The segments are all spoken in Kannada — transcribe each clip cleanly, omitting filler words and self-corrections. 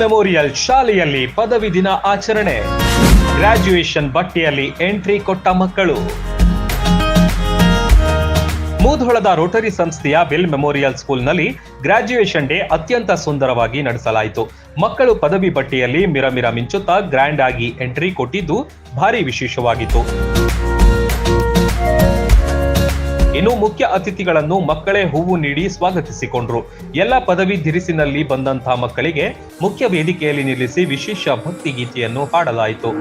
ಮೆಮೋರಿಯಲ್ ಶಾಲೆಯಲ್ಲಿ ಪದವಿ ದಿನ ಆಚರಣೆ. ಗ್ರಾಜ್ಯುಯೇಷನ್ ಬಟ್ಟೆಯಲ್ಲಿ ಎಂಟ್ರಿ ಕೊಟ್ಟ ಮಕ್ಕಳು. ಮೂಧೋಳದ ರೋಟರಿ ಸಂಸ್ಥೆಯ ವಿಲ್ ಮೆಮೋರಿಯಲ್ ಸ್ಕೂಲ್ನಲ್ಲಿ ಗ್ರಾಜ್ಯುಯೇಷನ್ ಡೇ ಅತ್ಯಂತ ಸುಂದರವಾಗಿ ನಡೆಸಲಾಯಿತು. ಮಕ್ಕಳು ಪದವಿ ಬಟ್ಟೆಯಲ್ಲಿ ಮಿರಮಿರ ಮಿಂಚುತ್ತಾ ಗ್ರ್ಯಾಂಡ್ ಆಗಿ ಎಂಟ್ರಿ ಕೊಟ್ಟಿದ್ದು ಭಾರಿ ವಿಶೇಷವಾಗಿತ್ತು. ಇನ್ನು ಮುಖ್ಯ ಅತಿಥಿಗಳನ್ನು ಮಕ್ಕಳೇ ಹೂವು ನೀಡಿ ಸ್ವಾಗತಿಸಿಕೊಂಡ್ರು. ಎಲ್ಲ ಪದವಿ ಧಿರಿಸಿನಲ್ಲಿ ಬಂದಂತಹ ಮಕ್ಕಳಿಗೆ ಮುಖ್ಯ ವೇದಿಕೆಯಲ್ಲಿ ನಿಲ್ಲಿಸಿ ವಿಶೇಷ ಭಕ್ತಿ ಗೀತೆಯನ್ನು ಹಾಡಲಾಯಿತು.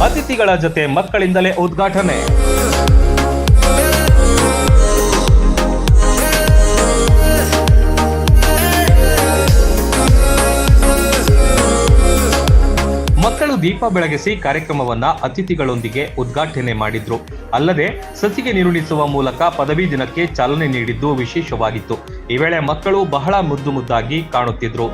ಅತಿಥಿಗಳ ಜೊತೆ ಮಕ್ಕಳಿಂದಲೇ ಉದ್ಘಾಟನೆ. ಮಕ್ಕಳು ದೀಪ ಬೆಳಗಿಸಿ ಕಾರ್ಯಕ್ರಮವನ್ನ ಅತಿಥಿಗಳೊಂದಿಗೆ ಉದ್ಘಾಟನೆ ಮಾಡಿದ್ರು. ಅಲ್ಲದೆ ಸಸಿಗೆ ನೀರುಣಿಸುವ ಮೂಲಕ ಪದವಿ ದಿನಕ್ಕೆ ಚಾಲನೆ ನೀಡಿದ್ದು ವಿಶೇಷವಾಗಿತ್ತು. ಈ ವೇಳೆ ಮಕ್ಕಳು ಬಹಳ ಮುದ್ದು ಮುದ್ದಾಗಿ ಕಾಣುತ್ತಿದ್ರು.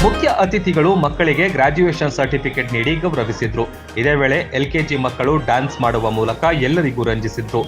ಮುಖ್ಯ ಅತಿಥಿಗಳು ಮಕ್ಕಳಿಗೆ ಗ್ರಾಜ್ಯುಯೇಷನ್ ಸರ್ಟಿಫಿಕೇಟ್ ನೀಡಿ ಗೌರವಿಸಿದ್ರು. ಇದೇ ವೇಳೆ LKG ಮಕ್ಕಳು ಡ್ಯಾನ್ಸ್ ಮಾಡುವ ಮೂಲಕ ಎಲ್ಲರಿಗೂ ರಂಜಿಸಿದ್ರು.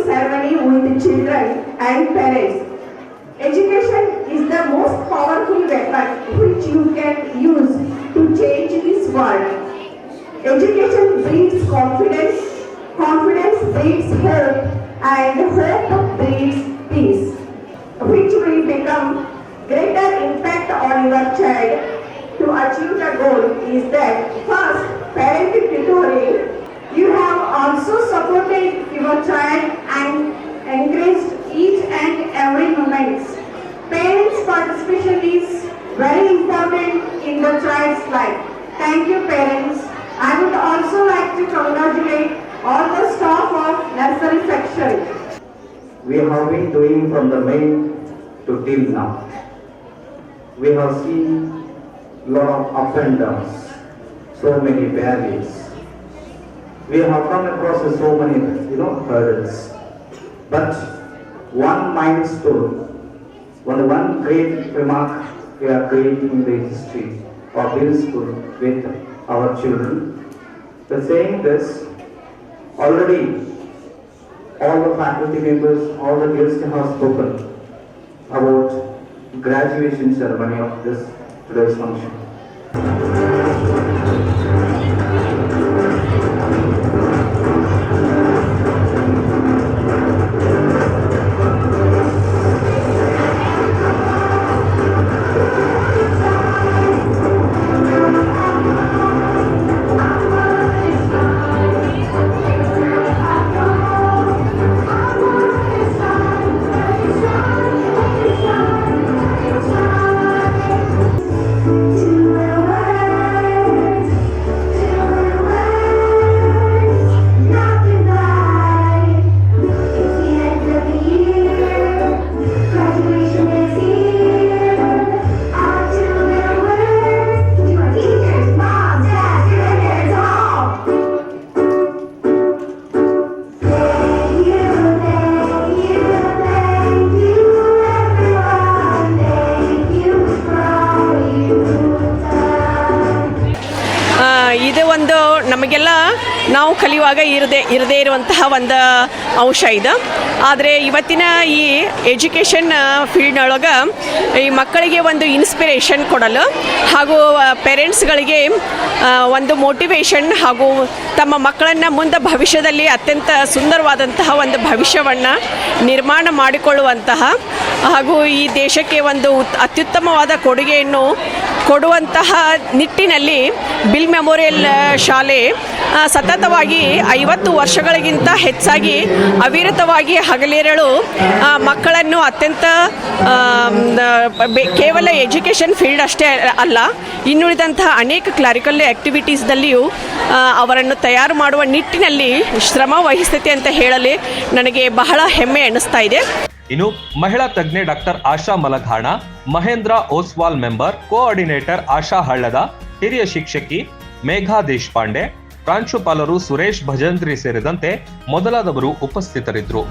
Ceremony with children and parents. Education is the most powerful weapon which you can use to change this world. Education brings confidence, confidence brings hope, and hope brings peace, which will become greater impact on your child. To achieve the goal is that first parent tutoring. You have also supported your child and encouraged each and every moment. Parents' participation is very important in the child's life. Thank you, parents. I would also like to congratulate all the staff of nursery section. We have been doing from the May to till now. We have seen lot of ups and downs, so many barriers. We have come across so many, hurdles. But one milestone, one great remark we are creating the history of Hill School with our children. The saying this, already all the faculty members, all the guests have spoken about graduation ceremony of this today's function. To ಇವಾಗ ಇರದೇ ಇರುವಂತಹ ಒಂದು ಅಂಶ ಇದು. ಆದರೆ ಇವತ್ತಿನ ಈ ಎಜುಕೇಷನ್ ಫೀಲ್ಡ್ನೊಳಗೆ ಈ ಮಕ್ಕಳಿಗೆ ಒಂದು ಇನ್ಸ್ಪಿರೇಷನ್ ಕೊಡಲು ಹಾಗೂ ಪೇರೆಂಟ್ಸ್ಗಳಿಗೆ ಒಂದು ಮೋಟಿವೇಶನ್ ಹಾಗೂ ತಮ್ಮ ಮಕ್ಕಳನ್ನು ಮುಂದೆ ಭವಿಷ್ಯದಲ್ಲಿ ಅತ್ಯಂತ ಸುಂದರವಾದಂತಹ ಒಂದು ಭವಿಷ್ಯವನ್ನು ನಿರ್ಮಾಣ ಮಾಡಿಕೊಳ್ಳುವಂತಹ ಹಾಗೂ ಈ ದೇಶಕ್ಕೆ ಒಂದು ಅತ್ಯುತ್ತಮವಾದ ಕೊಡುಗೆಯನ್ನು ಕೊಡುವಂತಹ ನಿಟ್ಟಿನಲ್ಲಿ ಬಿಲ್ ಮೆಮೋರಿಯಲ್ ಶಾಲೆ ಸತತವಾಗಿ 50 ವರ್ಷಗಳಿಗಿಂತ ಹೆಚ್ಚಾಗಿ ಅವಿರತವಾಗಿ ಹಗಲಿರುಳು ಮಕ್ಕಳನ್ನು ಅತ್ಯಂತ ಕೇವಲ ಎಜುಕೇಷನ್ ಫೀಲ್ಡ್ ಅಷ್ಟೇ ಅಲ್ಲ, ಇನ್ನುಳಿದಂತಹ ಅನೇಕ ಕ್ಲಾರಿಕಲ್ ಆ್ಯಕ್ಟಿವಿಟೀಸ್ದಲ್ಲಿಯೂ ಅವರನ್ನು ತಯಾರು ಮಾಡುವ ನಿಟ್ಟಿನಲ್ಲಿ ಶ್ರಮ ವಹಿಸ್ತೈತೆ ಅಂತ ಹೇಳಲು ನನಗೆ ಬಹಳ ಹೆಮ್ಮೆ ಅನ್ನಿಸ್ತಾ ಇದೆ. ಇನ್ನು ಮಹಿಳಾ ತಜ್ಞೆ ಡಾಕ್ಟರ್ ಆಶಾ ಮಲಘಾಣ, ಮಹೇಂದ್ರ ಓಸ್ವಾಲ್ ಮೆಂಬರ್, ಕೋಆರ್ಡಿನೇಟರ್ ಆಶಾ ಹಳ್ಳದ, ಹಿರಿಯ ಶಿಕ್ಷಕಿ ಮೇಘಾ ದೇಶಪಾಂಡೆ, ಪ್ರಾಂಶುಪಾಲರು ಸುರೇಶ್ ಭಜಂತ್ರಿ ಸೇರಿದಂತೆ ಮೊದಲಾದವರು ಉಪಸ್ಥಿತರಿದ್ದರು.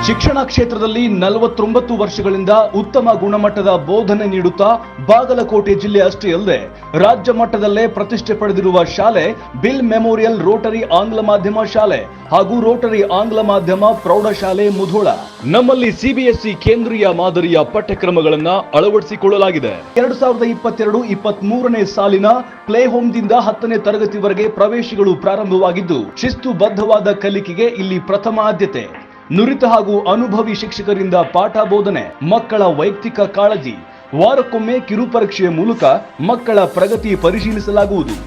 ಶಿಕ್ಷಣ ಕ್ಷೇತ್ರದಲ್ಲಿ 49 ವರ್ಷಗಳಿಂದ ಉತ್ತಮ ಗುಣಮಟ್ಟದ ಬೋಧನೆ ನೀಡುತ್ತಾ ಬಾಗಲಕೋಟೆ ಜಿಲ್ಲೆ ಅಷ್ಟೇ ಅಲ್ಲದೆ ರಾಜ್ಯ ಮಟ್ಟದಲ್ಲೇ ಪ್ರತಿಷ್ಠೆ ಪಡೆದಿರುವ ಶಾಲೆ ಬಿಲ್ ಮೆಮೋರಿಯಲ್ ರೋಟರಿ ಆಂಗ್ಲ ಮಾಧ್ಯಮ ಶಾಲೆ ಹಾಗೂ ರೋಟರಿ ಆಂಗ್ಲ ಮಾಧ್ಯಮ ಪ್ರೌಢಶಾಲೆ ಮುಧೋಳ. ನಮ್ಮಲ್ಲಿ ಸಿಬಿಎಸ್ಇ ಕೇಂದ್ರೀಯ ಮಾದರಿಯ ಪಠ್ಯಕ್ರಮಗಳನ್ನ ಅಳವಡಿಸಿಕೊಳ್ಳಲಾಗಿದೆ. 2022-23ನೇ ಸಾಲಿನ ಪ್ಲೇ ಹೋಮ್ದಿಂದ 10ನೇ ತರಗತಿವರೆಗೆ ಪ್ರವೇಶಗಳು ಪ್ರಾರಂಭವಾಗಿದ್ದು ಶಿಸ್ತುಬದ್ಧವಾದ ಕಲಿಕೆಗೆ ಇಲ್ಲಿ ಪ್ರಥಮ ಆದ್ಯತೆ. ನುರಿತ ಹಾಗೂ ಅನುಭವಿ ಶಿಕ್ಷಕರಿಂದ ಪಾಠ ಬೋಧನೆ, ಮಕ್ಕಳ ವೈಯಕ್ತಿಕ ಕಾಳಜಿ, ವಾರಕ್ಕೊಮ್ಮೆ ಕಿರುಪರೀಕ್ಷೆಯ ಮೂಲಕ ಮಕ್ಕಳ ಪ್ರಗತಿ ಪರಿಶೀಲಿಸಲಾಗುವುದು.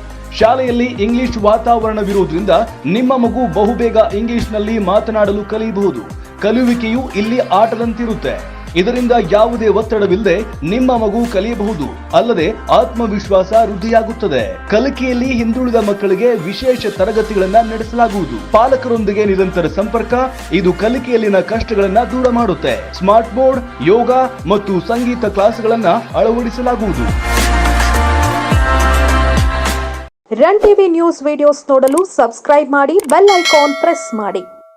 ಶಾಲೆಯಲ್ಲಿ ಇಂಗ್ಲಿಷ್ ವಾತಾವರಣವಿರುವುದರಿಂದ ನಿಮ್ಮ ಮಗು ಬಹುಬೇಗ ಇಂಗ್ಲಿಷ್ನಲ್ಲಿ ಮಾತನಾಡಲು ಕಲಿಯಬಹುದು. ಕಲಿಯುವಿಕೆಯು ಇಲ್ಲಿ ಆಟದಂತಿರುತ್ತೆ. ಇದರಿಂದ ಯಾವುದೇ ಒತ್ತಡವಿಲ್ಲದೆ ನಿಮ್ಮ ಮಗು ಕಲಿಯಬಹುದು. ಅಲ್ಲದೆ ಆತ್ಮವಿಶ್ವಾಸ ವೃದ್ಧಿಯಾಗುತ್ತದೆ. ಕಲಿಕೆಯಲ್ಲಿ ಹಿಂದುಳಿದ ಮಕ್ಕಳಿಗೆ ವಿಶೇಷ ತರಗತಿಗಳನ್ನ ನಡೆಸಲಾಗುವುದು. ಪಾಲಕರೊಂದಿಗೆ ನಿರಂತರ ಸಂಪರ್ಕ ಇದು ಕಲಿಕೆಯಲ್ಲಿನ ಕಷ್ಟಗಳನ್ನ ದೂರ ಮಾಡುತ್ತೆ. ಸ್ಮಾರ್ಟ್ ಬೋರ್ಡ್, ಯೋಗ ಮತ್ತು ಸಂಗೀತ ಕ್ಲಾಸ್ಗಳನ್ನ ಅಳವಡಿಸಲಾಗುವುದು. ರನ್ ಟಿವಿ ನ್ಯೂಸ್ ವಿಡಿಯೋಸ್ ನೋಡಲು ಸಬ್ಸ್ಕ್ರೈಬ್ ಮಾಡಿ, ಬೆಲ್ ಐಕಾನ್ ಪ್ರೆಸ್ ಮಾಡಿ.